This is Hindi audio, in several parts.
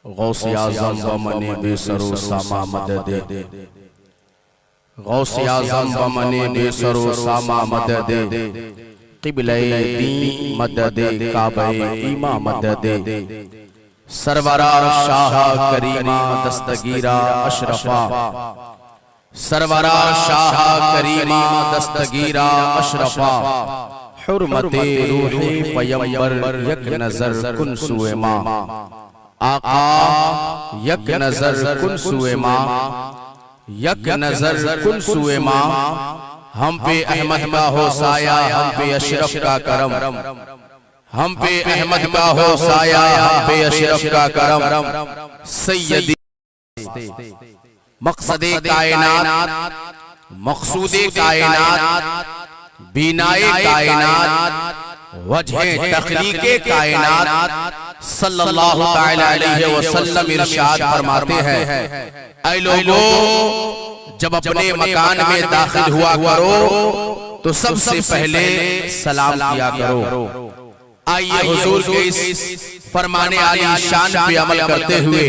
गौसे आज़म व मने बेसरो सामा मदद, गौसे आज़म व मने बेसरो सामा मदद, क़िबले दीन मदद काबे ईमा मदद, सरवरा शाह करीमा दस्तगीरा अशरफा, सरवरा शाह करीमा दस्तगीरा अशरफा, हुर्मते रूहे पैगंबर यक नजर कुन सुए माँ, आका यक नजर कुन सुए माँ, यक नजर कुन सुए माँ, हम पे अहमद का हो साया, हम पे अशरफ का करम, हम पे अहमद का हो साया, हम पे अशरफ का करम, सैयदी मकसदे कायनात, मकसूदे कायनात, बीनाए कायनात, वजह तखलीके कायनात सल्लल्लाहु तआला अलैहि वसल्लम इरशाद फरमाते हैं, ऐ लोगों जब अपने मकान में दाखिल हुआ करो तो सबसे पहले सलाम किया करो। आइए हुजूर के इस फरमाने आली शान पे अमल करते हुए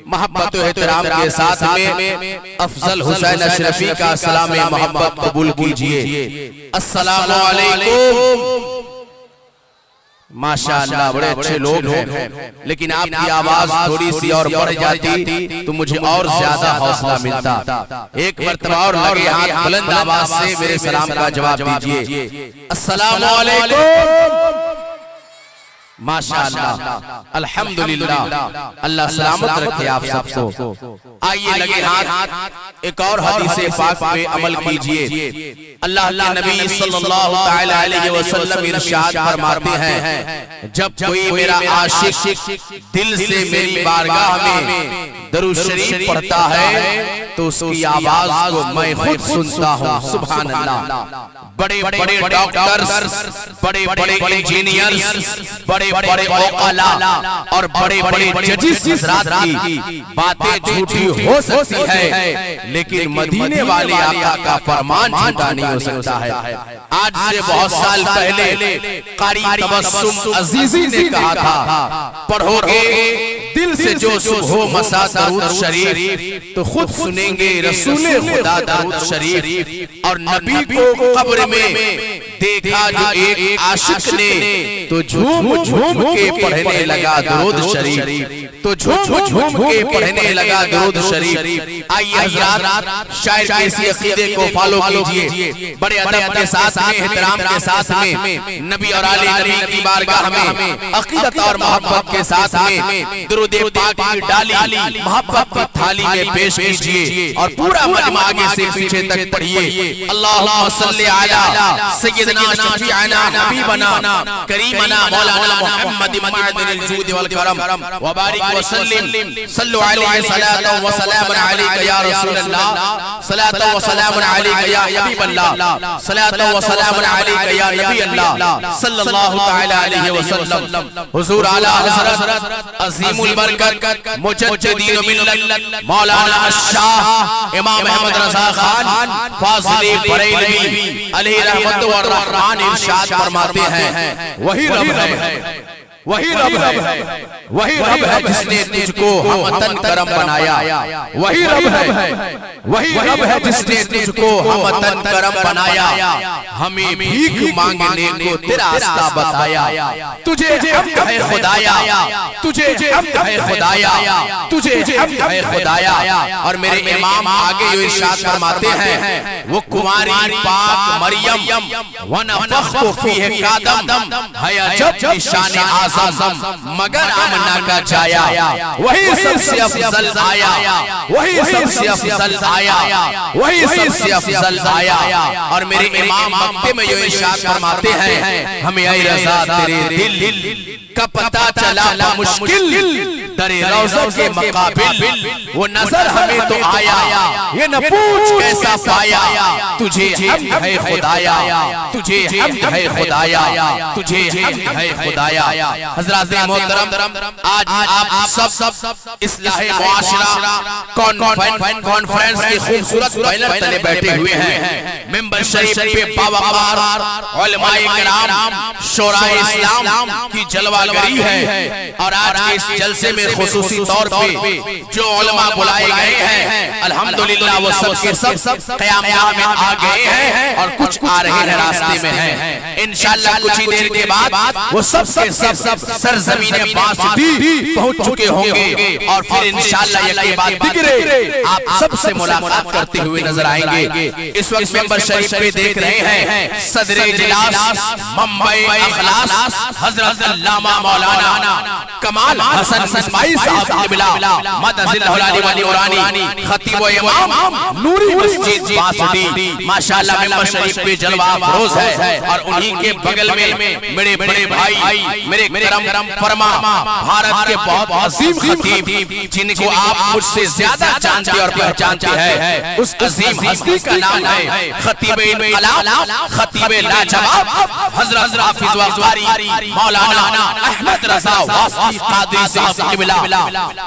मोहब्बत और एहतराम के साथ में अफजल हुसैन अशरफी का सलाम मोहब्बत कबूल कीजिए। अस्सलामु अलैकुम। माशाअल्लाह बड़े अच्छे लोग हैं, लेकिन आपकी आवाज थोड़ी सी और बढ़ जाती तो मुझे और ज्यादा हौसला मिलता। एक मर्तबा और लगे हाथ बुलंद आवाज से मेरे सलाम का जवाब दीजिए। अस्सलामु अलैकुम। माशाअल्लाह अल्हम्दुलिल्लाह, अल्लाह सलामत रखे आप सबको। आइए लगे हाथ एक और हदीस पाक पे अमल कीजिए। अल्लाह के नबी सल्लल्लाहु तआला अलैहि वसल्लम इरशाद फरमाते हैं, जब कोई मेरा आशिक दिल से मेरी बारगाह में दरूद शरीफ पढ़ता है तो उसकी आवाज को मैं खुद सुनता हूँ। सुभान अल्लाह। बड़े बड़े डॉक्टर्स, बड़े बड़े इंजीनियर्स, बड़े बड़े औकाला और बड़े बड़े जजिस हज़रात की बातें झूठी हो सकती है, लेकिन मदीने वाले आका का फरमान झूठा नहीं हो सकता है। आज से बहुत साल पहले कारी तबस्सुम अजीजी ने कहा था, पढ़ोगे दिल से जो सुबह मसा दरूद शरीफ तो खुद सुनेंगे रसूले खुदा दरूद शरीफ। और नबी को कब्र में देखा जो एक आशिक ने तो झूम झूम के पढ़ने लगा दरूद शरीफ, तो झूम झूम के पढ़ने लगा दरूद शरीफ। आइए हज़रात शायर के इसी अकीदे को फॉलो कीजिए, बड़े अदब के साथ में, एहतराम के साथ में, नबी और आले नबी की बारगाह में अकीदत और मोहब्बत के साथ में दरूद पाक की डाली मोहब्बत की थाली में पेश कीजिए और पूरा मजमा आगे से पीछे तक पढ़िए। अल्लाहुम्मा सल्ली अला सय्यिदना शफीअना हबीबना करीमना मौलाना मुहम्मद मदीनल जूद वल करम व बारिक व सल्लिम सल्लु अलैहि सलातु व सलाम अलैका या रसूलल्लाह, सलातु व सलाम अलैका या हबीबल्लाह, सलातु व सलाम अलैका या नबी अल्लाह सल्लल्लाहु तआला अलैहि वसल्लम। हुजूर आला हज़रत अज़ीमुल बरकत मुजद्दिदीन मिल्लत मौलाना शाह इमाम अहमद रज़ा खान फाज़िले बरेलवी अलैहि रहमत व रहमान इरशाद फरमाते हैं, वही रब है, वही रब है, वही रब है जिसने तुझको हमतन करम बनाया, वही रब है, वही रब है जिसने तुझको हमतन करम बनाया, हमें भीख मांगने को तेरा रास्ता बताया। तुझे हम्द है खुदाया, तुझे हम्द है खुदाया, तुझे हम्द है खुदाया। और मेरे इमाम आगे जो इरशाद फरमाते हैं, वो कुमारी पाक मरियम व नफख्तु फीह कादम है अजब निशान आज़म मगर आमना का जाया, वही सबसे अफजल आया, वही सबसे अफजल आया, वही सबसे अफजल आया। और मेरे इमाम मक्के में जो इरशाद फरमाते हैं, हमें ऐ रज़ा तेरे दिल का पता चला मुश्किल दरे रौज़ा के मकाबिल, वो नजर हमें तो आया, ये न पूछ कैसा पाया, तुझे हम्द है खुदाया, तुझे हम्द है खुदाया, तुझे हम्द है खुदाया। हज़रात मोहतरम, आज आप सब इस्लाहे मुआशरा कॉन्फ्रेंस के खूबसूरत बैनर तले बैठे हुए हैं। मिंबर शरीफ पे बावकार उलमाए किराम शोराए इस्लाम की जलवागरी है और आज के इस जलसे में में खुसूसी तौर पे जो उलमा बुलाए गए हैं अल्हम्दुलिल्लाह वो सब के सब क़यामत में आ गए हैं और कुछ आ रहे हैं, रास्ते में हैं। इंशाअल्लाह कुछ ही देर के बाद वो सब के सब सरजमीने बासती पहुंच चुके होंगे और फिर इंशाअल्लाह ये बात बिगड़े आप सबसे मुलाकात करते हुए नजर आएंगे। इस वक्त मेंबर शरीफ पे देख रहे हैं सदर इजलास मुंबई इखलास हजरत अल्लामा मौलाना कमाल हसन इस्माइल साहब क़िबला मदजिल वाली नुरानी खतीब व इमाम नूरी मस्जिद बासती माशाअल्लाह मेंबर शरीफ पे जलवा अफरोज है और उन्हीं के बगल में मेरे बड़े भाई मेरे करम फरमा भारत के बहुत अजीम खतीब जिनको आप मुझसे ज्यादा जानते और पहचानते हैं, उस अजीम हस्ती का नाम है खतीब इनकलाब खतीब लाजवाब हजरत हाफिज व कारी मौलाना अहमद रजा वास्ती कादरी साहब क़िबला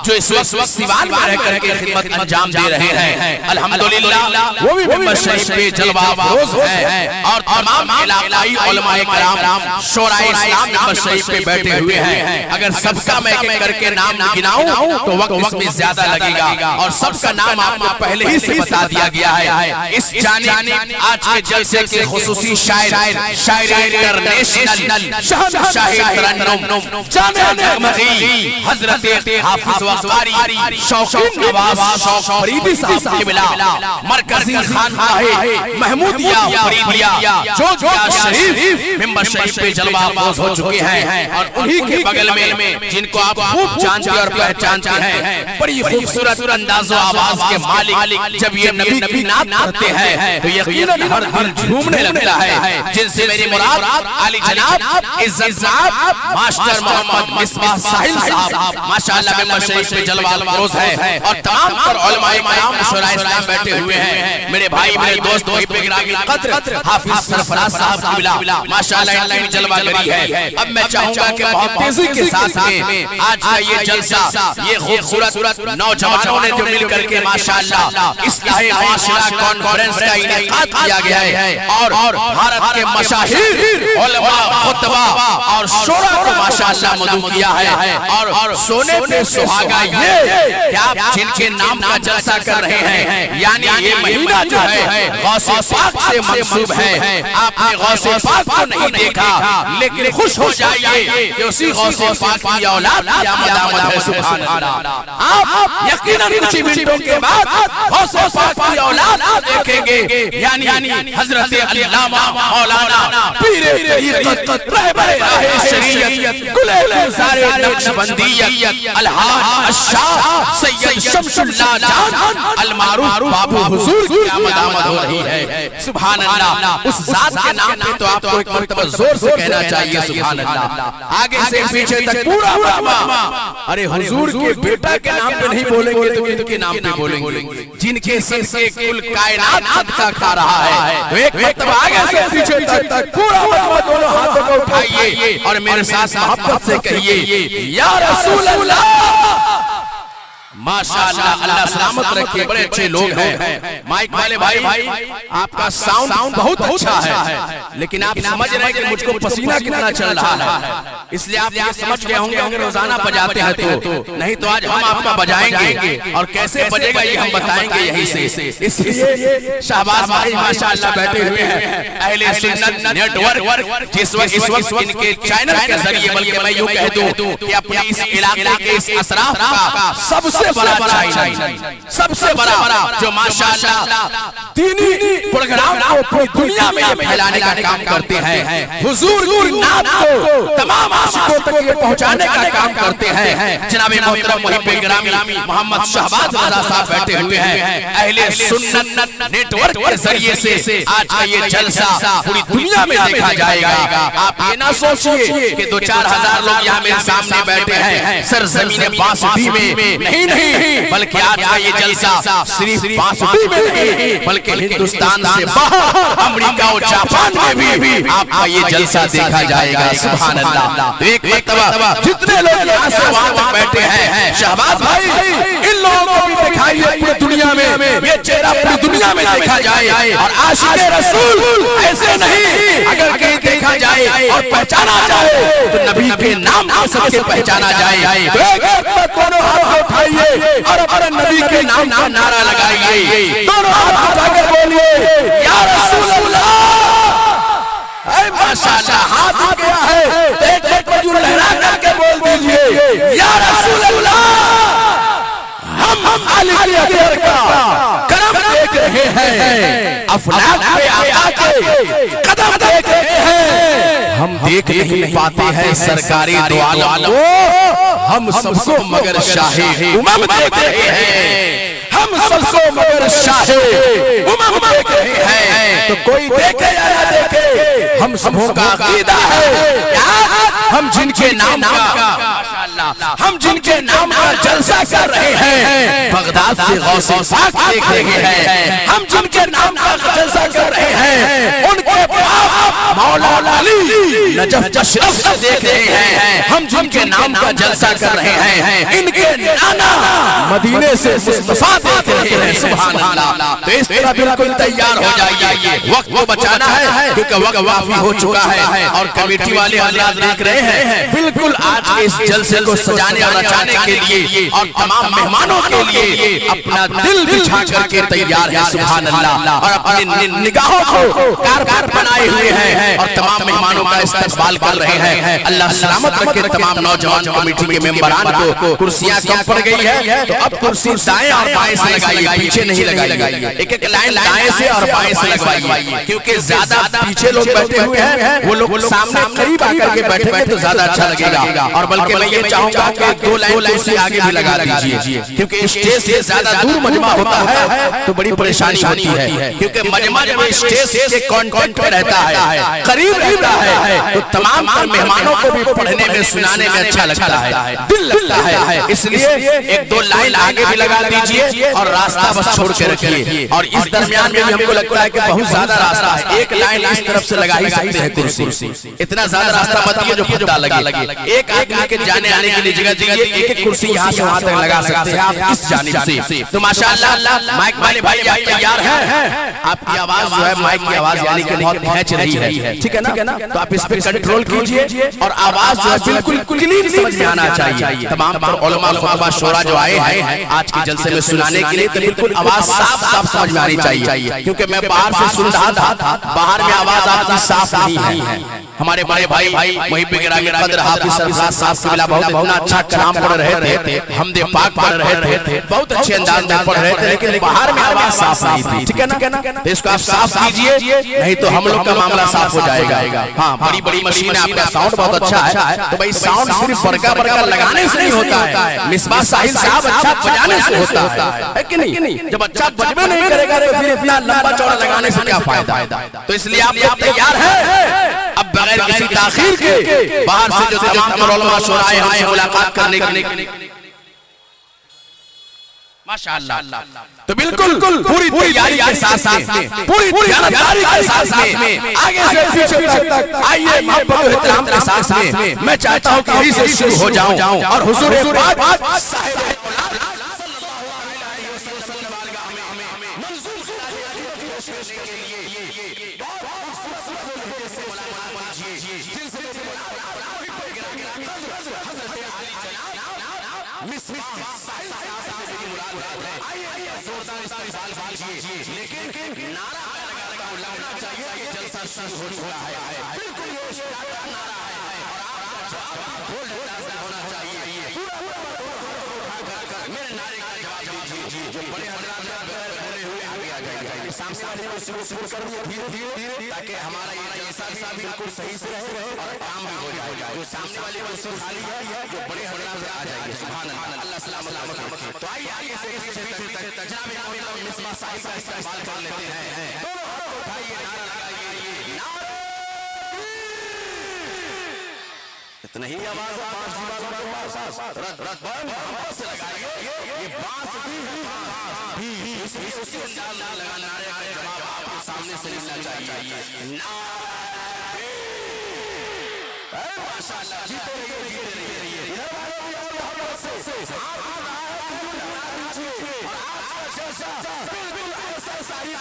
जो इस वक्त सिवान में रह करके खिदमत अंजाम दे रहे हैं। अल्हम्दुलिल्लाह वो भी मेंबर शरीफ पे जलवा अफरोज है और तमाम इलाकाई उलमाए कराम शोराए इस्लाम मेंबर शरीफ पे बैठे हुए हैं। अगर सबका मैं एक करके नाम गिनाऊं तो वक्त इसमें ज्यादा लगेगा और सबका नाम आपको पहले ही से बता दिया गया है। इस जानिब आज के जलसे के खुसूसी शायर इंटरनेशनल शहंशाह तरन्नुम जाने नगमगी हजरत हाफिज व कारी शौकीन नवाज शौक फरीदी साहब क़िबला मरकजी खानकाह महमूदिया फरीदिया जो शरीफ मेंबर शरीफ पे जलवा अफरोज हो चुके हैं और उन्हीं के बगल में जिनको आप खूब जानते और पहचानते हैं, बड़ी खूबसूरत अंदाज़ो आवाज के मालिक जब ये नबी की नात करते हैं तो यकीनन हर दिल झूमने लगता है। जिनसे मेरी मुराद आली जनाब इज्जत मास्टर मोहम्मद मिसबाह साहिल साहब माशाअल्लाह मेंबर शरीफ पे जलवा अफरोज है और तमाम पर उलमाए किराम शुराए इस्लाम बैठे हुए हैं। मेरे भाई मेरे दोस्त बेगिरामी कद्र हाफिज सरफराज साहब क़िबला माशाअल्लाह इनकी जलवागरी है। अब मैं चाहूंगा कि बहुत तेजी के साथ में आज का ये जलसा ये खूबसूरत नौजवानों ने जो मिलकर के माशाअल्लाह इस्लाही माशरा कॉन्फ्रेंस का इनेकाद किया गया है और भारत के मशाहिर उलमा खुतबा और शोरा को माशाअल्लाह मदऊ किया है और सोने पे सुहागा ये कि आप जिनके नाम का जलसा कर रहे हैं यानी ये महीना जो है गौसे पाक से मंसूब है। आपने गौसे पाक को नहीं देखा लेकिन खुश हो जाइए कि उसी गौसे पाक की औलाद क़यामत है। सुभान अल्लाह। आप यकीनन कुछ मिनटों के बाद गौसे पाक की औलाद देखेंगे यानी हजरत अल्लामा मौलाना पीर तरीक़त रहबरे शरीयत गुले गुलज़ारे नक्शबंदियत अलहाज अशाह सैयद शमसुल्लाह जान अलमारूफ बाबू हुजूर की आमद हो रही है। सुभान अल्लाह। उस जात के नाम पे तो आपको एक मर्तबा जोर से कहना चाहिए सुभान अल्लाह। आगे से पीछे तक पूरा उलमा अरे हुजूर के बेटा के नाम पे नहीं बोलेंगे तो किनके नाम पे बोलेंगे जिनके सदके कुल कायनात सदका खा रहा है। तो एक मर्तबा आगे से पीछे तक पूरा उलमा दोनों हाथों को उठाइए और मेरे साथ मोहब्बत से कहिए या रसूल अल्लाह। माशाअल्लाह अल्लाह सलामत रखे। बड़े अच्छे लोग हैं माइक वाले भाई, आपका साउंड बहुत अच्छा है लेकिन आप समझ रहे हैं कि मुझको पसीना कितना चल रहा है, इसलिए आप ये समझ गए होंगे अगर रोजाना बजाते हैं तो नहीं तो आज हम आपका बजाएंगे और कैसे बजेगा ये हम बताएंगे यहीं से। इसलिए शाहबाज भाई माशाअल्लाह बैठे हुए हैं अहले सुन्नत नेटवर्क जिस वक्त इनके चैनल के जरिए बल्कि मैं यूं कह दूं कि अपने इस इलाके के इस असराफ का सबसे बड़ा चैनल सबसे बड़ा जो माशाअल्लाह दीनी प्रोग्राम को पूरी दुनिया में फैलाने का काम करते हैं, हुजूर की नात को तमाम आशिकों तक ये पहुंचाने का काम करते हैं। जनाब मोहतरम मुहिब्बे गिरामी मोहम्मद शहबाज रजा साहब बैठे हुए हैं अहले सुन्नत नेटवर्क के जरिए से आज का ये जलसा पूरी दुनिया में देखा जाएगा। आप ये ना सोचिए कि 2-4 हजार लोग यहाँ मेरे सामने बैठे हैं सरजमीन बासती में, नहीं बल्कि आज का ये जलसा सिर्फ बासती में नहीं बल्कि हिंदुस्तान से बाहर अमेरिका और जापान में भी आपका ये जलसा देखा जाएगा। सुभान अल्लाह। तो एक मर्तबा जितने लोग यहाँ से वहाँ तक बैठे हैं शहबाज भाई इन लोगों को भी दिखाइए पूरी दुनिया में, ये चेहरा पूरी दुनिया दुनिया में देखा जाए और आशिक़े रसूल ऐसे नहीं, अगर कहीं देखा जाए और पहचाना जाए तो नबी के नाम को सबसे पहचाना जाए। दोनों हाथ उठाइए और अपने नबी के नाम का नारा लगाइए, दोनों हाथ उठाकर बोलिए या रसूल अल्लाह। माशाअल्लाह, हाथ आ गया है, एक बाजू लहरा करके बोल दीजिए या रसूल अल्लाह। हम अली अकबर का करम देख रहे हैं, अफलाक पे आका के कदम देख रहे हैं। हम देख नहीं पाते हैं सरकारी दो आलम को, हम सबको मगर शाहे उमम देख रहे हैं, हम सबको मगर शाहे उमम देख रहे हैं। तो कोई देखे या ना देखे, हम सबों का अकीदा है हम जिनके नाम का हम जिनके नाम का जलसा कर रहे हैं, बगदाद से गौसे पाक देख रहे हैं, हम जिनके नाम का जलसा कर रहे हैं, उनके बाप मौला अली नजफ अशरफ से देख रहे हैं, हम जिनके नाम का जलसा कर रहे हैं, इनके नाना मदीने से मुस्तफा देख रहे हैं। सुभान अल्लाह। तो इस तरह बिल्कुल तैयार हो जाइए, वक्त को बचाना है क्योंकि वक्त काफी हो चुका है और कमेटी वाले हजरात देख रहे हैं। बिल्कुल आज के इस जलसे को सजाने और रचाने के लिए और तमाम मेहमानों के लिए अपना दिल बिछा करके तैयार है। सुभान अल्लाह। और अपनी निगाहों को कारगर बनाए हुए हैं और तमाम मेहमानों का इस्तकबाल कर रहे हैं। अल्लाह सलामत रखे तमाम नौजवान कमेटी के मेंबरान को। कुर्सियां कम पड़ गई है तो अब कुर्सी दाएं और बाएं से लगाइए, पीछे नहीं लगाइए। एक एक लाइन दाएं से और बाएं से लगवाइए, क्योंकि ज्यादा पीछे लोग बैठे हुए हैं, वो लोग सामने करीब आकर के बैठेंगे तो ज्यादा अच्छा लगेगा। और बल्कि मैं ये चाहूंगा कि दो लाइन से आगे भी लगा दीजिए, क्योंकि स्टेज से ज्यादा दूर मजमा होता है तो बड़ी परेशानी होती है, क्योंकि मजमा जब स्टेज के कंटेंट पे रहता है, करीब रहता है, तो तमाम मेहमानों को भी पढ़ने में सुनाने में अच्छा लगता है, दिल लगता है। इसलिए एक दो लाइन आगे भी लगा दीजिए और रास्ता बस छोड़ के रखिए। और इस दरमियान में हमको लगता है कि बहुत ज्यादा रास्ता है, एक लाइन इस तरफ से लगा ही सकते हैं कुर्सी, इतना ज्यादा रास्ता मत दिए जो पता लगे। एक आदमी के जाने आने के लिए जगह दीजिए, एक एक कुर्सी यहाँ से वहाँ तक लगा सकते हैं आप इस जानिब से। तो माशाअल्लाह माइक वाले भाई आप तैयार हैं? आपकी आवाज जो है माइक की आवाज यानी कि बहुत खींच रही है, ठीक है ना? तो आप इस पे कंट्रोल कीजिए और आवाज जो है बिल्कुल क्लीन समझ में आना चाहिए। तमाम उलमा खुतबा शोरा जो आए हैं आज के जलसे में सुनाने के लिए, तो बिल्कुल आवाज साफ साफ समझ में आनी चाहिए, क्योंकि मैं बाहर से सुन रहा था, बाहर में आवाज आपकी साफ नहीं है। हमारे बड़े भाई मुहिब गिरामी कदर हाफिज सरफराज साहब किबला बहुत इतना अच्छा कलाम पढ़ रहे थे, हमदे पाक पढ़ रहे थे, बहुत अच्छे अंदाज में पढ़ रहे थे, लेकिन बाहर में आवाज साफ नहीं थी, ठीक है ना? तो इसको आप साफ कीजिए, नहीं तो हम लोग का मामला साफ हो जाएगा। हाँ, बड़ी बड़ी मशीन है, आपका साउंड बहुत अच्छा है, तो भाई साउंड सिर्फ बड़का लगाने से नहीं होता है, मिसबाह साहिल साहब अच्छा बजाने से होता है कि नहीं? जब अच्छा बजबे नहीं करेगा तो फिर इतना लंबा चौड़ा लगाने से क्या फायदा? तो इसलिए आप तैयार है अब बगैर किसी ताखीर के बाहर से जो तमाम उलमा शोरा आए हमसे मुलाकात करने के लिए, माशाअल्लाह। तो बिल्कुल पूरी तैयारी के साथ में, पूरी तैयारी के साथ में, आगे से पीछे तक आइए मोहब्बत और इहतराम के साथ में। मैं चाहता हूं कि यहीं से शुरू हो जाऊं और हुजूर पाक साहिब लेकिन नारा लगना चाहिए कि जलसा शुरू हो चुका है। बिल्कुल ये नारा है, होना चाहिए। मेरे नारे का जवाब दीजिए। जो बड़े हजरात बोले हुए आगे आ जाइए, सामने वाले को शुरू कर दिए धीरे, ताकि हमारा ये जलसा भी बिल्कुल सही से रहे और काम भी हो जाए। जो सामने वाले को सुर खाली है, जो बड़े हजरात आ जाइए। सुभान अल्लाह, अल्लाह सलामत रखे। तो आइए आगे से पीछे तक जनाब मौलाना मिसबाह साहिब का इस्तेमाल कर लेते हैं। दोनों हाथ उठाइए, नारा लगाइए, इतना ही आवाज पांच दीवारों के पास रत बंद से लगाइए। ये बांस भी उसी अंदाज में लगाना, नारे का जवाब आपके सामने से मिलना चाहिए। माशाअल्लाह, जीते रहिए। इधर वाले मोहब्बत से बिल्कुल ऐसा सारी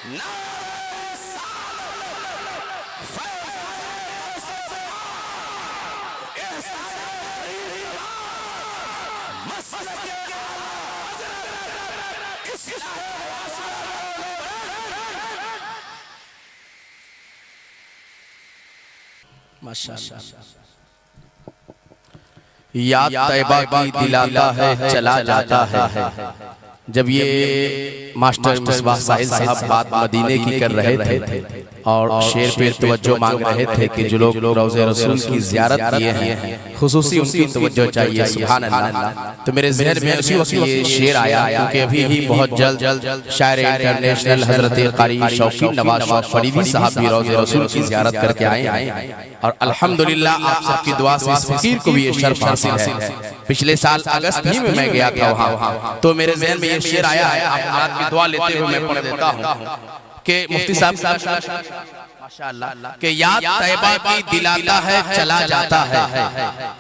माशाअल्लाह। याद तैबा की दिलाता है चला जाता है। जब ये मास्टर मुस्बाह साहिल साहब बात मदीने की कर रहे थे और शेर पे तवज्जो मांग रहे थे कि जो लोग रोज़े रसूल की ज़ियारत किए हैं खुसूसी उनकी तवज्जो चाहिए, सुभान अल्लाह। तो मेरे ज़हन में उसी वक्त ये शेर आया क्योंकि अभी ही बहुत जल्द शायर इंटरनेशनल हज़रत क़ारी शौकीन नवाज शौक़ फरीदी साहब भी रोज़े रसूल की ज़ियारत करके आए हैं और अल्हम्दुलिल्लाह आप सबकी दुआ से इस फ़कीर को भी ये शर्फ हासिल है। पिछले साल अगस्त ही में मैं गया था वहाँ, तो मेरे ज़हन में ये शेर आया है, आपकी दुआ लेते हुए मैं पढ़ देता हूँ कि मुफ्ती साहब माशाअल्लाह कि याद तैबा की दिलाता है चला जाता है।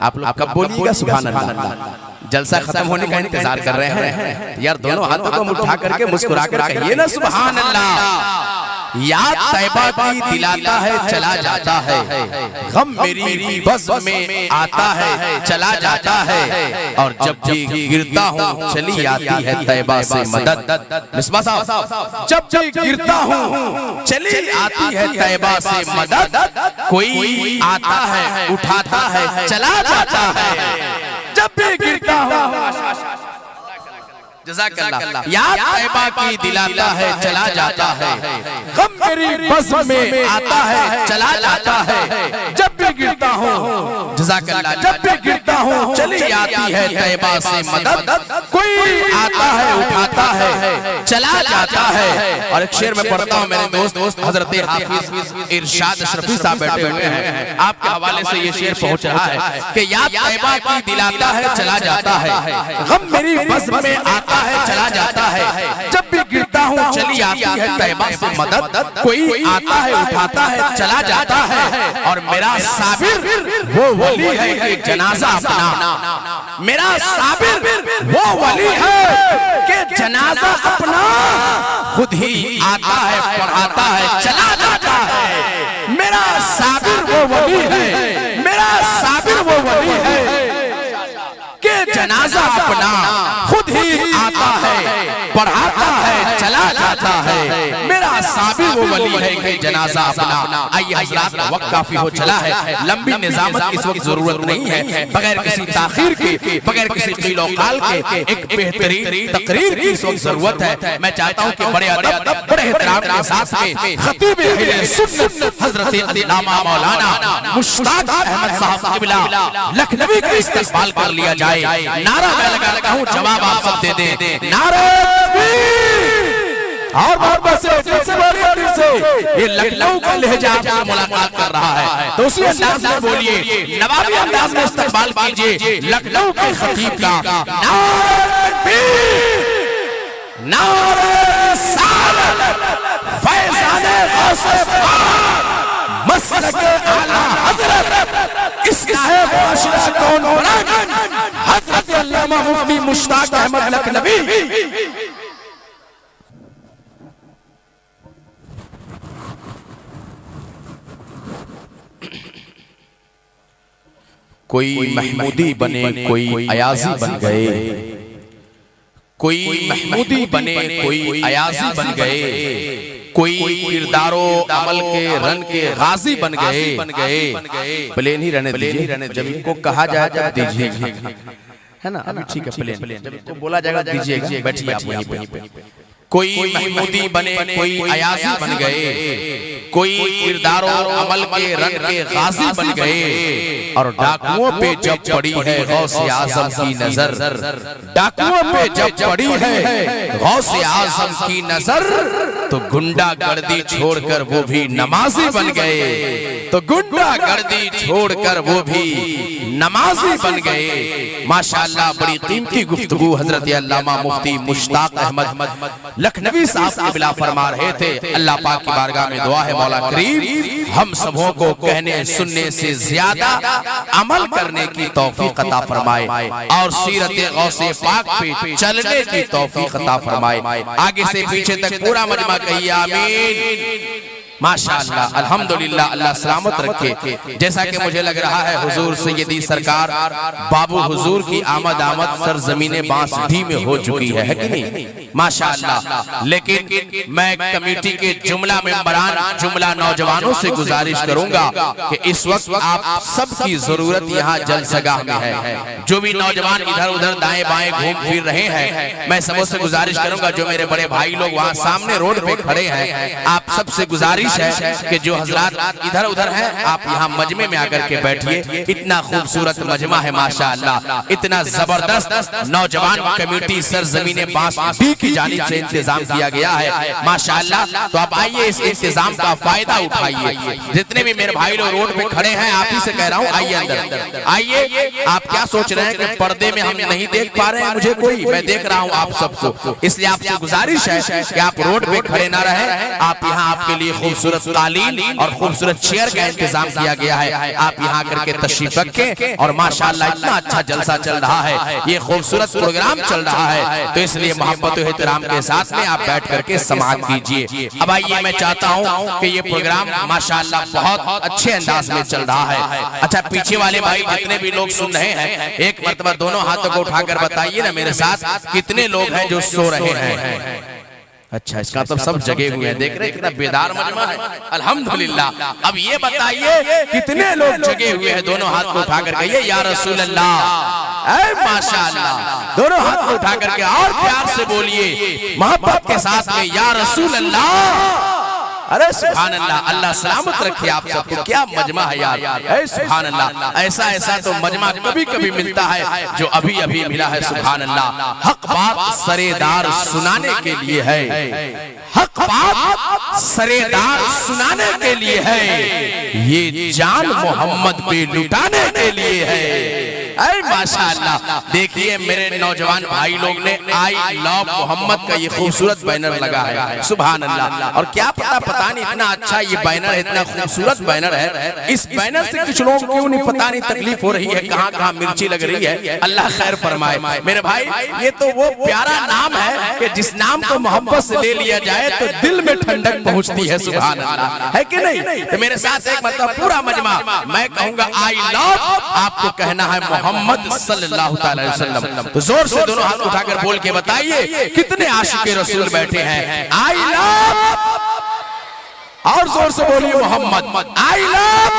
आप लोग कब बोलिएगा सुभान अल्लाह। जलसा खत्म होने का इंतजार कर रहे हैं यार, दोनों हाथों को उठा करके मुस्कुरा कर कहिए ना सुभान अल्लाह। याद तैबा की दिलाता है चला जाता है, गम मेरी बज़्म में आता है चला जाता है, और जब भी गिरता हूँ चली आती है तैबा से मदद। मिसबा साहब, जब भी गिरता हूँ चली आती है तैबा से मदद, कोई आता है उठाता है चला जाता है। जब भी गिरता हूँ जज़ाकल्लाह। याद तैबा की दिलाता है चला जाता है, गम मेरी बज़्म में आता है चला जाता है। जब भी गिरता हूँ जज़ाकल्लाह, जब भी गिरता हूँ चली आती है तैबा से मदद, कोई आता है उठाता है चला जाता है। और एक शेर में पढ़ता हूँ, मेरे दोस्त हज़रत हाफिज़ इरशाद अशरफी साहब बैठे हुए हैं, आपके हवाले से ये शेर पहुँच रहा है कि याद तैबा की दिलाता है चला जाता है, गम मेरी बज़्म में आता है चला जाता है। जब भी गिरता हूँ चली आती है तैबा से मदद, कोई आता है उठाता है चला जाता है। और मेरा साबिर वो वली है कि जनाजा अपना, मेरा साबिर वो वली है कि जनाजा अपना खुद ही आता है पढ़ाता है चला जाता है। मेरा साबिर वो वली है, मेरा साबिर वो वली है कि जनाजा अपना खुद ही आता है पढ़ाता है चला जाता है। मेरा साबिर वो वली है कि जनाजा अपना। आइए हज़रात, वक्त काफी हो चला है, लंबी निज़ामत की इस वक्त जरूरत नहीं है। बगैर किसी ताखीर के, बगैर किसी क़ीलो क़ाल के एक बेहतरीन तकरीर की इस वक्त जरूरत है। मैं चाहता हूँ कि बड़े अदब बड़े एहतराम के साथ में खतीब अहले सुन्नत हज़रत अल्लामा मौलाना मुश्ताक अहमद साहब क़िबला लखनवी का इस्तक़बाल कर लिया जाए। नारा मैं लगाता हूँ, जवाब आप सब दे दें। नारा और मोहब्बत से बड़ी से ये लखनऊ का लहजा आपसे मुलाकात कर रहा है, तो उसी अंदाज में बोलिए, नवाबी अंदाज में इस्तक़बाल कीजिए लखनऊ के खतीब का। नारे रिसालत फैज़ाने गौसे पाक मसलके आला हज़रत इस्लाहे मुआशिरा कौन बना हज़रत अल्लामा मुफ्ती मुश्ताक अहमद लखनवी। कोई महमूदी बने कोई अयाज़ी बन गए, कोई महमूदी बने कोई अयाज़ी बन गए, कोई किरदारो अमल के रन के गाजी बन गए। प्लेन ही रहने दीजिए, जब इनको कहा जाए जब दीजिए, है ना, अभी ठीक है प्लेन, जब इनको बोला जाएगा दीजिए, बैठिए आप वहीं पे। कोई महमूदी बने कोई अयाज़ी बन गए, कोई किरदारो अमल के रन के गाजी बन गए। और डाकुओं पे जब पड़ी है गौसे आज़म की नजर, डाकुओं पे जब पड़ी है गौसे आज़म की नजर, तो गुंडागर्दी छोड़कर वो भी नमाजी बन गए, तो गुंडागर्दी छोड़कर वो भी नमाजी बन गए। माशाअल्लाह, बड़ी कीमती गुफ्तगू हजरत अल्लामा मुफ्ती मुश्ताक अहमद लखनवी साहब क़िबला फरमा रहे थे। अल्लाह पाक की बारगाह में दुआ है, मौला करीम हम सबों को कहने सुनने से ज्यादा अमल करने की तौफीक अता फरमाए और सीरत गौसे पाक पे चलने की तौफीक अता फरमाए। आगे से पीछे तक पूरा मजमा कहिए आमीन। माशाअल्लाह, अल्हम्दुलिल्लाह, अल्लाह सलामत रखे। जैसा कि मुझे लग रहा है हुजूर सैयदी सरकार बाबू हुजूर की आमद सरजमीने बांसडी में हो चुकी है कि नहीं? माशाअल्लाह। लेकिन मैं कमेटी के जुमला मेंबरान, जुमला नौजवानों से गुजारिश करूंगा कि इस वक्त आप सबकी जरूरत यहाँ जलसगाह में है। जो भी नौजवान इधर उधर दाएं बाएं घूम फिर रहे हैं, मैं सबों से गुजारिश करूंगा, जो मेरे बड़े भाई लोग वहाँ सामने रोड पे खड़े हैं, आप सबसे गुजारिश है कि जो हजरात इधर उधर हैं, आप यहाँ मजमे में आकर के बैठिए। इतना खूबसूरत मजमा है माशाअल्लाह, इतना जबरदस्त नौजवान कमेटी सरजमीने बांसडी की जानिब से इंतजाम किया गया है माशाअल्लाह। तो आप आइए, इस इंतजाम का फायदा उठाइए। जितने भी मेरे भाई लोग रोड पे खड़े हैं, आप ही से कह रहा हूँ, आइए अंदर आइए। आप क्या सोच रहे हैं कि पर्दे में हम नहीं देख पा रहे हैं मुझे कोई? मैं देख रहा हूँ आप सबको, इसलिए आपसे गुजारिश है कि आप रोड पे खड़े ना रहे। आप यहाँ आपके लिए खूबसूरत कालीन और खूबसूरत चेयर का इंतजाम किया गया है, आप यहाँ करके तशरीफ रखें। और माशाअल्लाह इतना अच्छा जलसा चल रहा है, ये खूबसूरत प्रोग्राम चल रहा है, तो इसलिए मोहब्बत और एहतराम के साथ में आप बैठ करके समाअत कीजिए। अब आइए, मैं चाहता हूँ कि ये प्रोग्राम माशाअल्लाह बहुत अच्छे अंदाज में चल रहा है। अच्छा, पीछे वाले भाई जितने भी लोग सुन रहे हैं, एक मरतबा दोनों हाथों को उठाकर बताइए ना मेरे साथ, कितने लोग हैं जो सो रहे हैं? अच्छा, इसका तो सब जगे हुए हैं, देख रहे हैं कितना बेदार मजमा है, अल्हम्दुलिल्लाह। अब ये बताइए कितने लोग जगे हुए हैं? दोनों हाथ को उठाकर कहिए या रसूल अल्लाह। माशाअल्लाह, दोनों हाथ को उठाकर के और प्यार से बोलिए मोहब्बत के साथ में, या रसूल अल्लाह। अरे सुभान अल्लाह, अल्लाह सलामत रखे आप सबको। क्या मजमा है यार, सुभान अल्लाह। ऐसा ऐसा तो मजमा कभी कभी मिलता है जो अभी अभी मिला है, सुभान अल्लाह। हक बात सरेदार सुनाने के लिए है, हक बात सरेदार सुनाने के लिए है, ये जान मोहम्मद पे लुटाने के लिए है। अरे माशाअल्लाह, देखिए मेरे नौजवान भाई लोग ने आई लव मोहम्मद का ये खूबसूरत बैनर लगा है, सुभान अल्लाह। और क्या पता नहीं इतना अच्छा ये बैनर है, इतना खूबसूरत बैनर है। इस बैनर से कुछ लोगों को नहीं पता नहीं तकलीफ हो रही है, कहाँ कहाँ मिर्ची लग रही है, अल्लाह खैर फरमाए। मेरे भाई, ये तो वो प्यारा नाम है कि जिस नाम को मोहब्बत से ले लिया जाए तो दिल में ठंडक पहुँचती है, सुभान अल्लाह, है कि नहीं? तो मेरे साथ एक मतलब पूरा मजमा, मैं कहूँगा आई लव, आपको कहना है मोहम्मद सल्लल्लाहु अलैहि वसल्लम। तो जोर से दोनों हाथ उठाकर बोल के बताइए कितने आशिक़े रसूल बैठे हैं। आई लव, और जोर से बोलिए Mohammad. I love,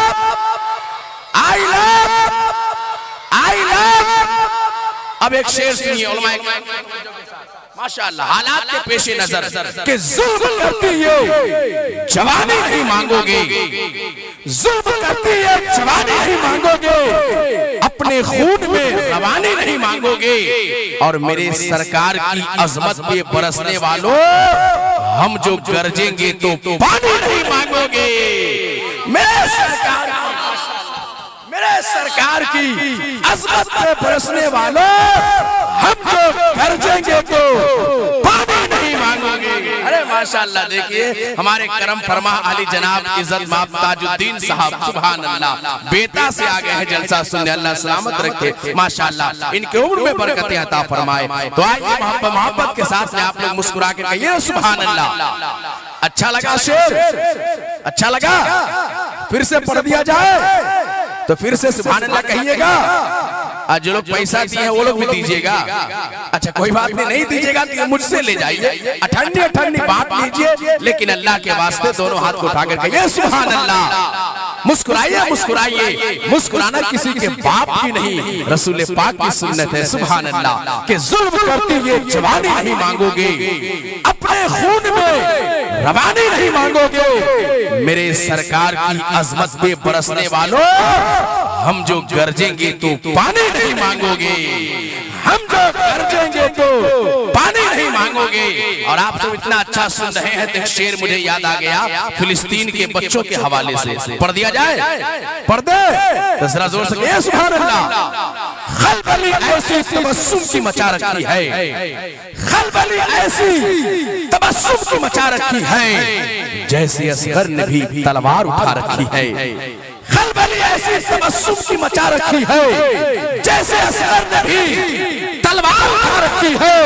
I love, I love. अब एक शेर सुनिए उलमाए माशाअल्लाह, हालात के पेशे नजर कि जुल्म करती है जवानी नहीं मांगोगे, जुल्म करती है जवानी नहीं मांगोगे, अपने खून में रवानी नहीं मांगोगे, और मेरे सरकार की अजमत पे बरसने वालों, हम जो गरजेंगे तो पानी नहीं मांगोगे। मेरे सरकार की अजमत पे बरसने वालों, हम जो गरजेंगे तो पानी नहीं मांगोगे। अरे माशाअल्लाह, देखिए हमारे करम फरमा अली जनाब इज्जत माब ताजुद्दीन साहब, सुभान अल्लाह, बेटा से आ गए हैं जलसा सुनने, अल्लाह सलामत रखे माशाअल्लाह, इनके उम्र में बरकतें अता फरमाए। तो आइए मोहब्बत के साथ में आप लोग मुस्कुरा के कहिए सुभान अल्लाह। अच्छा लगा शेर? अच्छा लगा? फिर से पढ़ दिया जाए तो फिर से सुभान अल्लाह कहिएगा। जो लोग पैसा दिए हैं वो लोग भी दीजिएगा। अच्छा कोई बात नहीं दीजिएगा तो मुझसे ले जाइए, अठन्नी अठन्नी बात लीजिए, लेकिन अल्लाह के वास्ते दोनों हाथ को उठाकर कहिए सुभान अल्लाह। मुस्कुराइए मुस्कुराइए, मुस्कुराना किसी के बाप की नहीं, रसूल पाक की सुन्नत है, सुभान अल्लाह। कि जुल्म करती ये जवानी नहीं मांगोगे, अपने खून में रवानी नहीं मांगोगे, मेरे सरकार की अजमत पे बरसने वालों, हम जो गरजेंगे तो पानी नहीं मांगोगे, हम जो गरजेंगे तो पानी नहीं मांगोगे। और आप सब इतना अच्छा सुन रहे हैं तो शेर मुझे याद आ गया फिलिस्तीन के बच्चों के हवाले से, पढ़ दिया जाए? पढ़ दे तो जरा जोर से कहिए सुभान अल्लाह। खलबली ऐसी तबस्सुम की मचा रखी है, खलबली ऐसी तबस्सुम की मचा रखी है, जैसे असगर ने भी तलवार उठा रखी है। खलबली ऐसी तबस्सुम की मचा रखी है, जैसे असगर ने भी तलवार उठा रखी है,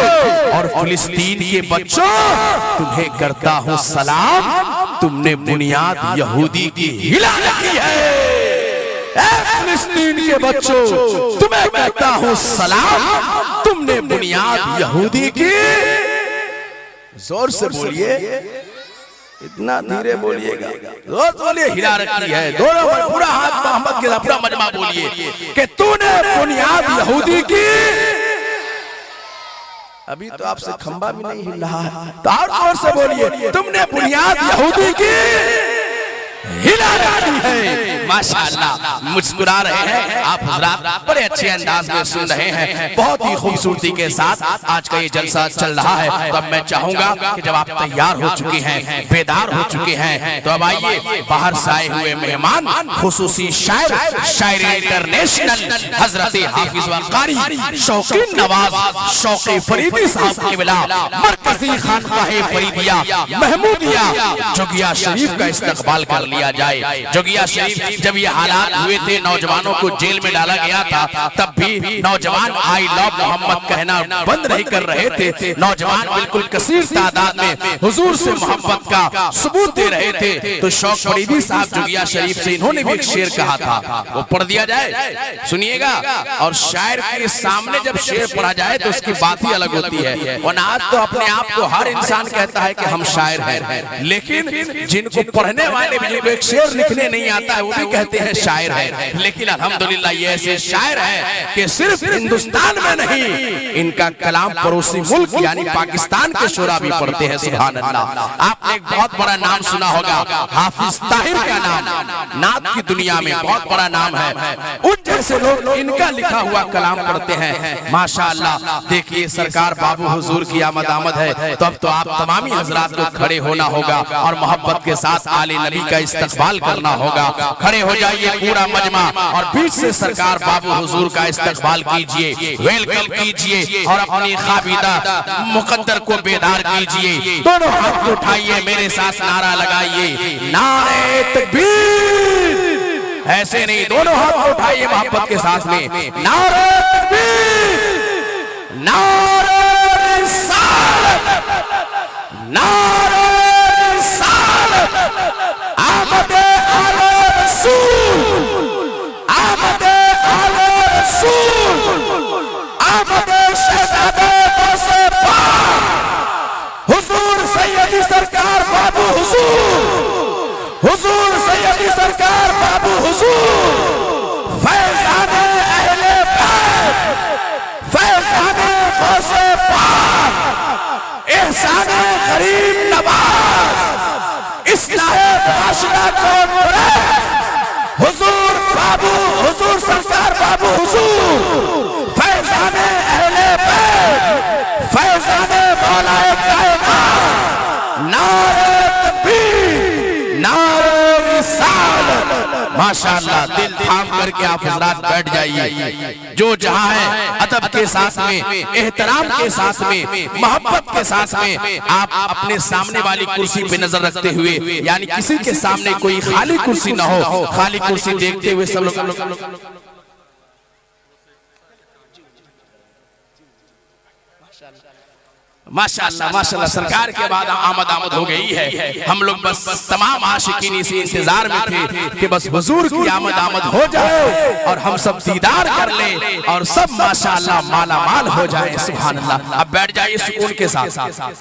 और फिलिस्तीन के बच्चों तुम्हें करता हूं सलाम, तुमने बुनियाद यहूदी की हिला रखी है। फिलिस्तीन के बच्चों तुम्हें करता हूं सलाम, तुमने बुनियाद यहूदी की, जोर से बोलिए, इतना धीरे बोलिएगा, जोर बोलिए, हिला रखी है। दोनों पूरा हाथ मोहम्मद के पूरा मजमा बोलिए कि तूने बुनियाद यहूदी की। अभी तो आपसे खंबा भी नहीं हिल रहा है, तो और से बोलिए, तुमने बुनियाद यहूदी की हिला रखी है। माशाअल्लाह, मुस्कुरा रहे हैं आप हजरात, बड़े अच्छे अंदाज में सुन रहे हैं, बहुत ही खूबसूरती के साथ आज का ये जलसा चल रहा है। तो अब मैं चाहूंगा कि जब आप तैयार हो चुके हैं, बेदार हो चुके हैं, तो अब आइए बाहर से आए हुए मेहमान, खुसूसी शायर, शायर इंटरनेशनल हजरत हाफिज व कारी शौकीन नवाज शौक़े फरीदी साहब क़िबला मरकजी खानकाह फरीदिया महमूदिया जोगिया शरीफ का इस्तकबाल कर लिया जाए। जोगिया शरीफ जब ये हालात हुए थे, नौजवानों को जेल में डाला गया था, तब भी नौजवान आई लव मोहम्मद कहना बंद नहीं कर रहे थे। नौजवान बिल्कुल कसीर तादाद में हुजूर से मोहब्बत का सबूत दे रहे थे। तो शौक़ फरीदी साहब जोगिया शरीफ से इन्होंने भी एक शेर कहा था, वो पढ़ दिया जाए, सुनिएगा। और शायर के सामने जब शेर पढ़ा जाए तो उसकी बात ही अलग होती है। और आज तो अपने आप को हर इंसान कहता है कि हम शायर हैं, लेकिन जिनको पढ़ने वाले भी एक शेर लिखने नहीं आता है वो भी कहते हैं शायर है। लेकिन अल्हम्दुलिल्लाह ये ऐसे शायर हैं कि सिर्फ हिंदुस्तान में नहीं, इनका कलाम पड़ोसी मुल्क यानी पाकिस्तान के शोरा भी पढ़ते हैं। सुभान अल्लाह। आपने एक बहुत बड़ा नाम सुना होगा, हाफिज ताहिर का नाम नात की दुनिया में बहुत बड़ा नाम है। उन जैसे लोग इनका लिखा हुआ कलाम पढ़ते हैं। माशाअल्लाह, देखिए सरकार बाबू हुजूर की आमद है, तो अब तो आप तमामी हजरात को खड़े होना होगा और मोहब्बत के साथ आले नबी का इस्तकबाल करना होगा। खड़े हो जाइए पूरा मजमा और बीच से सरकार बाबू हुजूर का इस्तकबाल कीजिए, वेलकम कीजिए और अपनी खाबिदा मुकद्दर को बेदार कीजिए। दोनों हाथ उठाइए, मेरे साथ नारा लगाइए, नारे तकबीर। ऐसे नहीं, दोनों हाथ उठाइए मोहब्बत के साथ में, नारे तकबीर, नारे रिसालत, नारे रिसालत, आमदे आले रसूल, आमदे आले रसूल, आमदे शहजादे बरसे पाक, हुजूर सैयदी सरकार बाबू हुजूर, हुजूर सैयदी सरकार बाबू हुजूर, फैज़ाने अहले बैत, फैज़ाने बरसे पाक, एहसाने गरीब नवाज, इस्लाहे माशरा कौन करे, हुजूर बाबू हुजूर सरकार बाबू हुजूर, फैज़ाने अहले बैत, फैज़ाने मौलाए कायनात, नारे तकबीर, नारे रिसालत। माशाअल्लाह, दिल थाम करके आप हजरात बैठ जाइए। जो जहां है अदब के साथ में, एहतराम के साथ में, मोहब्बत के साथ में, आप अपने सामने वाली कुर्सी पे नजर रखते हुए, यानी किसी के सामने कोई खाली कुर्सी ना हो, खाली कुर्सी देखते हुए सब लोग माशाअल्लाह माशाअल्लाह सरकार के बाद आमद हो गई है। हम लोग बस तमाम आशिकीन इसी इंतजार में थे कि बस हुजूर की आमद हो जाए और हम सब दीदार कर ले और सब माशाअल्लाह माला माल हो जाए। सुभान अल्लाह। अब बैठ जाइए सुकून के साथ।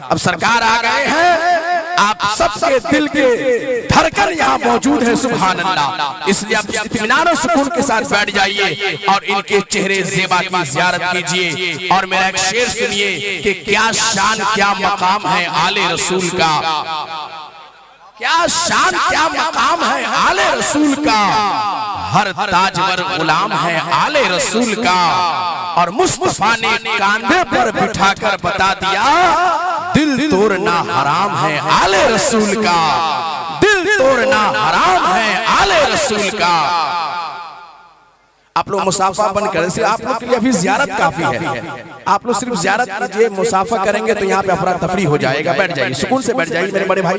अब सरकार आ गए हैं, आप सबके दिल के धड़कन यहाँ मौजूद है। सुभान अल्लाह। इसलिए आप इत्मीनान और सुकून के साथ बैठ जाइए और इनके चेहरे ज़ेबा की ज़ियारत कीजिए। और मेरा एक शेर सुनिए कि क्या शान क्या मकाम है आले रसूल का, क्या शान क्या मकाम है आले रसूल का, हर ताजवर गुलाम है आले रसूल का। और मुस्तफा ने कांधे पर बिठाकर बता दिया, दिल तोड़ना हराम है आले रसूल का, दिल तोड़ना हराम है आले रसूल का। आप लोग मुसाफा बंद करें, सिर्फ आप लोग के लिए अभी ज़ियारत काफी है। आप लोग सिर्फ ज़ियारत कीजिए, मुसाफा करेंगे तो यहाँ पे अफरा तफरी हो जाएगा। बैठ जाइए, सुकून से बैठ जाइए मेरे बड़े भाई।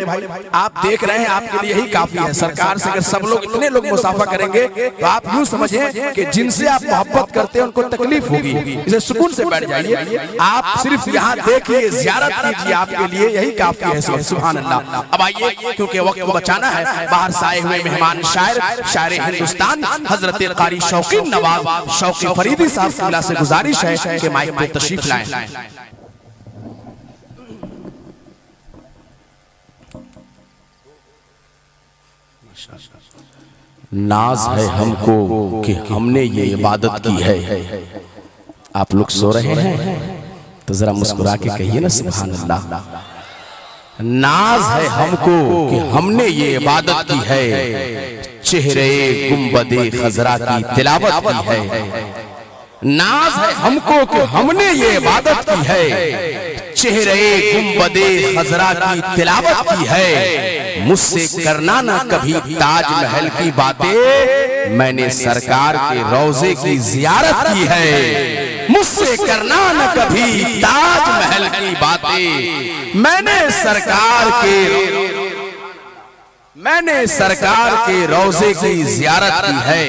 आप देख रहे हैं, आपके लिए यही काफी है। सरकार से अगर सब लोग, इतने लोग मुसाफा करेंगे तो आप यूँ समझें कि जिनसे आप मोहब्बत करते हैं उनको तकलीफ होगी। इसे सुकून से बैठ जाइए, आप सिर्फ यहाँ देखिए, ज़ियारत कीजिए, आपके लिए यही काफी है। सुभान अल्लाह। अब आइए, क्योंकि वक्त को बचाना है, बाहर से आए हुए मेहमान शायर हिंदुस्तान हजरत कारी शौकीन नवाब शौकी फरीदी साहब से गुजारिश है कि माइक पे तशरीफ लाएं। नाज है हमको कि हमने ये इबादत की है। आप लोग सो रहे हैं तो जरा मुस्कुरा के कहिए ना सुभान अल्लाह। नाज है हमको कि हमने ये इबादत की है, चेहरे गुंबदे खजरा की तिलावत की है। नाज है हमको कि हमने ये इबादत की है, चेहरे गुंबदे खजरा की तिलावत की है। मुझसे करना ना कभी ताजमहल की बातें, मैंने सरकार के रोजे की जियारत की है। मुझसे करना न कभी ताजमहल की बातें, मैंने सरकार के रोजे की जियारत की है।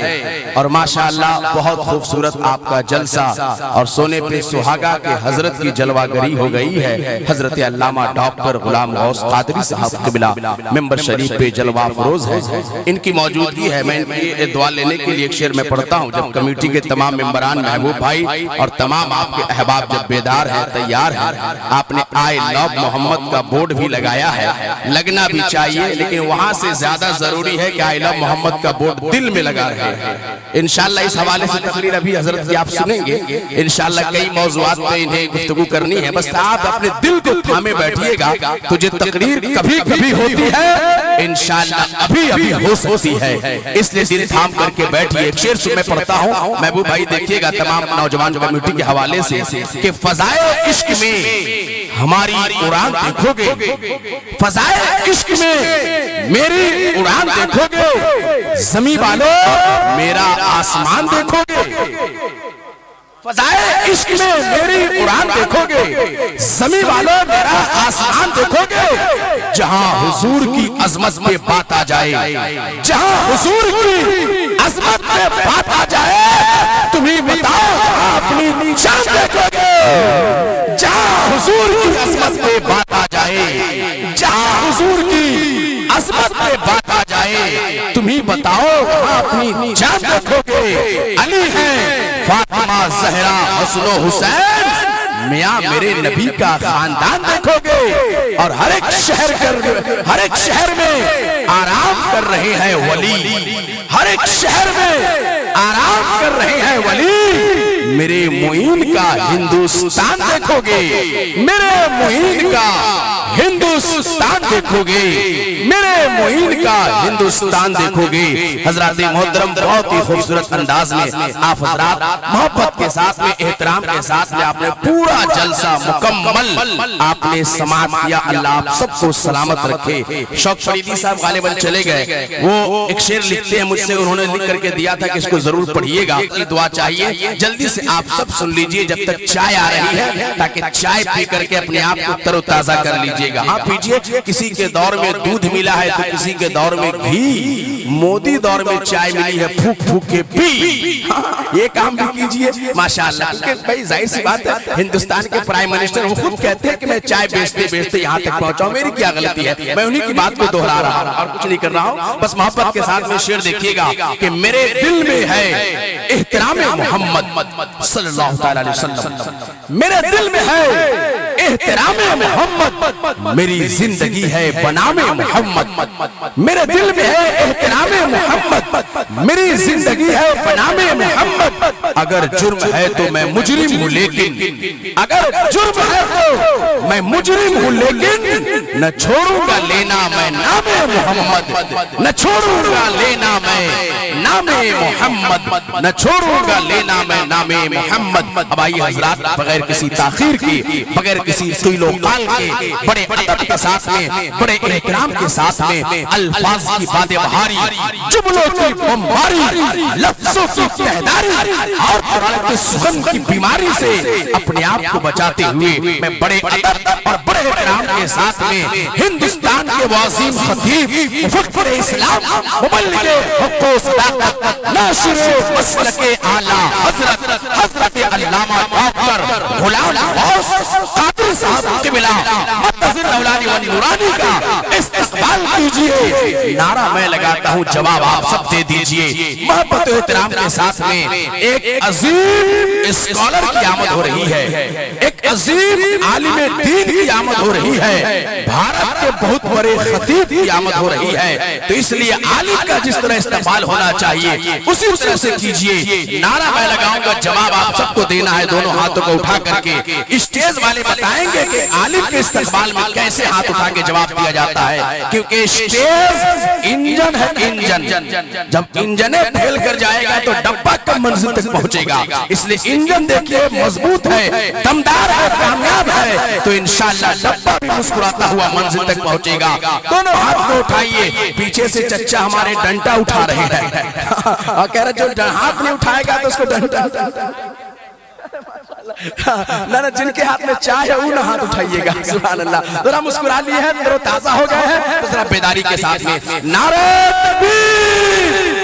और माशाअल्लाह बहुत खूबसूरत आपका जलसा, और सोने पे सुहागा के हजरत की जलवागरी हो गई है। हजरत अल्लामा डॉक्टर गुलाम गौस कादरी साहब क़िबला मिंबर शरीफ पे जलवा फरोज है, इनकी मौजूदगी है। मैं इनकी दुआ लेने के लिए एक शेर में पढ़ता हूँ। जब कमेटी के तमाम मेंबरान, महबूब भाई और तमाम आपके अहबाब जब बेदार है, तैयार है, आपने आई लव मोहम्मद का बोर्ड भी लगाया है, लगना भी चाहिए, लेकिन वहां से ज्यादा जरूरी है कि आई लव मोहम्मद का बोर्ड दिल में लगा रहे। इंशाअल्लाह इस हवाले से तकरीर अभी हजरत की आप सुनेंगे। इंशाअल्लाह कई मौज़ूआत पे इन्हें गुफ्तगू करनी है, बस आप अपने दिल को थामे बैठिएगा तो जो तकरीर कभी कभी होती है इंशाअल्लाह अभी अभी हो सकती है। इसलिए दिल थाम करके बैठिए। एक शेर मैं पढ़ता हूँ, महबूब भाई देखिएगा तमाम नौजवान कम्युनिटी के हवाले से कि फज़ाए इश्क में हमारी उड़ान देखोगे, फज़ाए इश्क में मेरी उड़ान देखोगे, ज़मीं वालों मेरा आसमान देखोगे। फज़ाए इश्क में मेरी उड़ान देखोगे, ज़मीं वालों मेरा आसमान देखोगे। जहां हुजूर की अजमत पे बात आ जाए, जहां हुजूर की अजमत पे बात आ जाए, तुम्हें बताओ अपनी शान देखोगे। जहां हुजूर की अजमत पे बात आ जाए, जहां हुजूर की अजमत पे बात आ जाए, तुम्हें बताओ अपनी जान देखोगे। अली है, फातिमा, ज़हरा, हसन, हुसैन, मियां मेरे नबी का खानदान देखोगे। और हर एक शहर में आराम कर रहे हैं वली, हर एक शहर में आराम कर रहे हैं वली। मेरे मुईन का हिंदुस्तान देखोगे, मेरे मुईन का हिंदुस्तान देखोगे, मेरे मुईन का हिंदुस्तान देखोगे। हजरत मोहतरम बहुत ही खूबसूरत अंदाज में आप हजरात मोहब्बत के साथ में, एहतराम के साथ में आपने पूरा जलसा मुकम्मल आपने समाप्त किया। अल्लाह आप सबको सलामत रखे। शौक फरीदी साहब गालिबन चले गए, वो एक शेर लिखते हैं मुझसे, उन्होंने लिख करके दिया था कि इसको जरूर पढ़िएगा, दुआ चाहिए। जल्दी से आप सब सुन लीजिए जब तक चाय आ रही है, ताकि चाय पी करके अपने आप को तरोताजा कर लीजिएगा। हाँ पीजिए। किसी के दौर में दूध मिला है तो किसी के दौर में घी, मोदी दौर में चाय मिली है, फूक फूक के पी। हाँ, ये काम भी कीजिए माशाअल्लाह। भाई जाहिर सी बात है, हिंदुस्तान के प्राइम मिनिस्टर वो खुद कहते हैं कि मैं चाय बेचते बेचते यहाँ तक पहुंचा हूं, मेरी क्या गलती है। मैं उन्हीं की बात को दोहरा रहा हूँ और कुछ नहीं कर रहा हूँ। बस मोहब्बत के साथ में शेर देखिएगा कि मेरे दिल में है एहतराम मोहम्मद सल्लल्लाहु अलैहि वसल्लम, मेरे दिल में है एहतराम मोहम्मद, मेरी जिंदगी है बनामे मोहम्मद। मेरे दिल में है एहतराम मोहम्मद, मेरी जिंदगी है बनामे मोहम्मद। अगर जुर्म है तो मैं मुजरिम हूँ, लेकिन अगर जुर्म है तो मैं मुजरिम हूँ लेकिन न छोड़ूंगा लेना मैं नामे मोहम्मद, न छोड़ूंगा लेना मैं नामे मोहम्मद, न छोड़ूंगा लेना मैं नामे मोहम्मद। अब आइए हजरात, बगैर किसी ताखीर के, बगैर किसी कीलो काल के, बड़े अदब के साथ में, बड़े एहतराम के साथ में अल्फाज की बातें बहारी, जुमलों की बमबारी, लफ्जों की तहदारी और कुरान की सुगंध की बीमारी से अपने आप को बचाते हुए मैं बड़े अदब और बड़े एहतराम के साथ में हिंदुस्तान के वाज़ीम खतीब मुफक्किर इस्लाम मुबल्लिगे हक़ व सदाक़त नाशिर मसलके आला हज़रत अल्लामा डॉक्टर गुलाम गौस कादिर साहब के मिला मुत्तज़िर मौलानी व नूरानी का इस्तक़बाल कीजिए। नारा मैं लगाता हूँ, जवाब आप सब दे दीजिए। मोहब्बत व एहतराम के साथ में एक अजीम स्कॉलर की आमद हो रही है, एक अजीम आलिम दीन की आमद हो रही है, भारत के बहुत बड़े खतीब की आमद हो रही है। तो इसलिए आलिम का जिस तरह इस्तेमाल होना चाहिए उसी तरह से कीजिए। नारा मैं लगाऊंगा, जवाब आप सबको देना है। दोनों हाथों को उठा करके स्टेज वाले बताएंगे कि आलिम के इस्तेमाल में कैसे हाथ उठा के जवाब दिया जाता है, क्योंकि स्टेज इंजन है, इंजन जब इंजन फेल कर जाएगा तो डब्बा कब मंजिल तक पहुंचेगा। इसलिए इंजन देखिए मजबूत है, दमदार है, कामयाब है, तो इंशाअल्लाह डब्बा भी मुस्कुराता हुआ मंजिल तक पहुंचेगा। दोनों हाथ को उठाइए। पीछे से चच्चा हमारे डंडा उठा रहे हैं और कह रहे जो हाथ नहीं उठाएगा तो उसको डंडा ना, जिनके हाथ में चाय है वो ना हाथ उठाइएगा। सुभान अल्लाह। जरा मुस्कुरा लिए हैं, जरा ताजा हो गए हैं, तो जरा बेदारी के साथ में नारे तकबीर।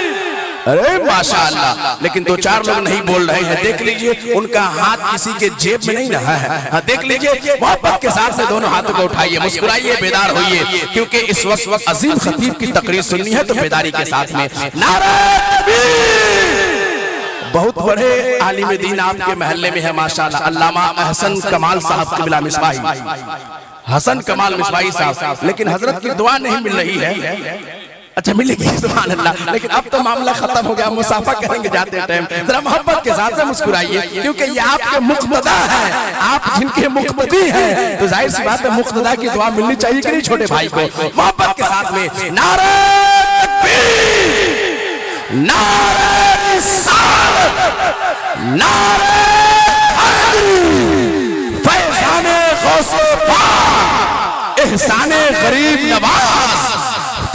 अरे माशाअल्लाह। लेकिन दो चार लोग नहीं बोल रहे हैं, देख लीजिए उनका हाथ किसी के जेब में नहीं रहा है। देख लीजिए, मोहब्बत के साथ में दोनों हाथों को उठाइए, मुस्कुराइए, बेदार होइए, क्योंकि इस वक्त अजीम खतीब की तकरीर सुननी है, तो बेदारी के साथ में नारे तकबीर। बहुत बड़े आलिम दीन आपके महल्ले में है माशाअल्लाह, अल्लामा अहसन कमाल साहब क़िबला मिसबाही, हसन कमाल मिसबाही साहब। लेकिन हजरत की दुआ नहीं मिल रही है। अच्छा मिलेगी, सुभान अल्लाह। लेकिन अब तो मामला खत्म हो गया, मुसाफा करेंगे जाते टाइम। जरा मोहब्बत के साथ में मुस्कुराइए, क्योंकि ये आपके मुक़्तदा है, आप जिनके मुक़्तदी हैं, तो जाहिर सी बात है मुक़्तदा की दुआ मिलनी चाहिए कि नहीं छोटे भाई को। मोहब्बत के साथ में नारे तकबीर, नारे रिसालत, नारे हैदरी, फैज़ाने गौसे पाक, एहसाने गरीब नवाज,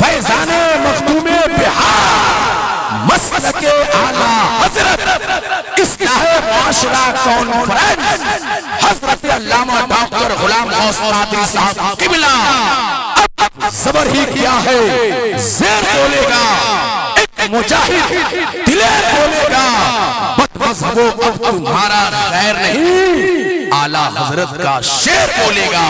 फैज़ाने मखदूमे बिहार, मसलके आला हज़रत इस्लाहे माशरा कॉन्फ्रेंस हज़रत अल्लामा डॉक्टर गुलाम गौस कादरी साहब क़िबला। अब सबर ही किया है, ज़ेर बोलेगा, एक मुजाहिद दिलेर बोलेगा, बदमज़हबों अब तुम्हारा खैर नहीं, आला हज़रत का शेर बोलेगा।